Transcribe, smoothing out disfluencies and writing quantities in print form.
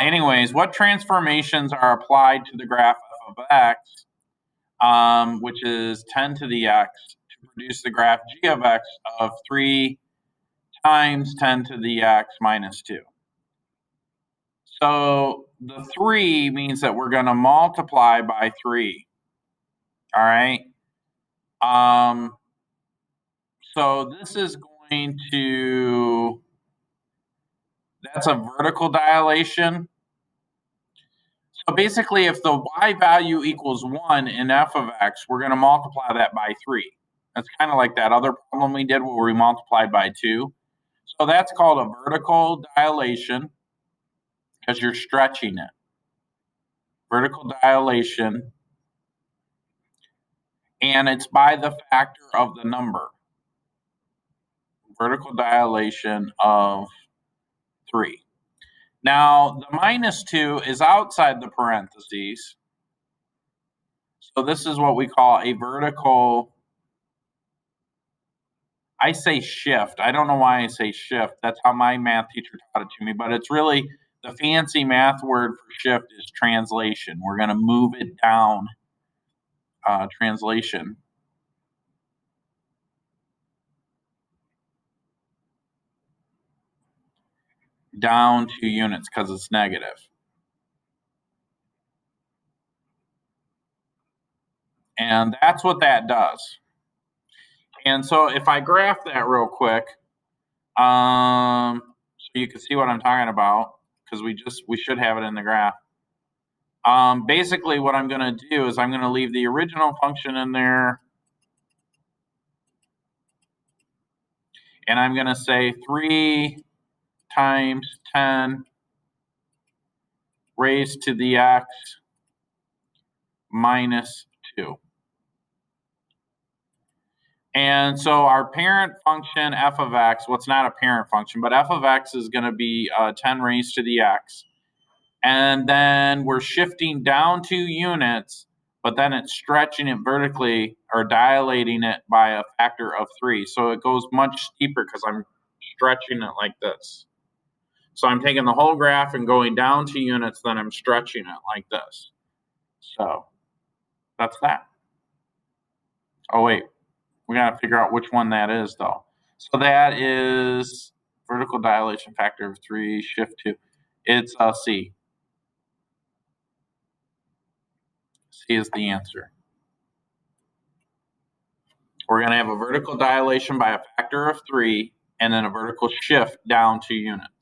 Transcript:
anyways, what transformations are applied to the graph f of x, which is 10 to the x, to produce the graph g of x of 3 times 10 to the x minus 2? So the 3 means that we're going to multiply by 3. All right. So this is going to, that's a vertical dilation. So basically, if the y value equals 1 in f of x, we're going to multiply that by 3. That's kind of like that other problem we did where we multiplied by 2. So that's called a vertical dilation because you're stretching it. Vertical dilation. And it's by the factor of the number. Vertical dilation of 3. Now, the minus 2 is outside the parentheses. So this is what we call a vertical, I say shift. I don't know why I say shift. That's how my math teacher taught it to me. But it's really, the fancy math word for shift is translation. We're going to move it down, translation. Down 2 units because it's negative. And that's what that does. And so if I graph that real quick, so you can see what I'm talking about, because we should have it in the graph. Basically what I'm going to do is I'm going to leave the original function in there, and I'm going to say 3 times 10 raised to the x minus 2. And so our parent function f of x, well, it's not a parent function, but f of x is going to be 10 raised to the x. And then we're shifting down 2 units, but then it's stretching it vertically or dilating it by a factor of 3. So it goes much steeper because I'm stretching it like this. So I'm taking the whole graph and going down 2 units, then I'm stretching it like this. So that's that. Oh, wait. We got to figure out which one that is, though. So that is vertical dilation factor of 3, shift 2. It's C. C is the answer. We're going to have a vertical dilation by a factor of 3 and then a vertical shift down 2 units.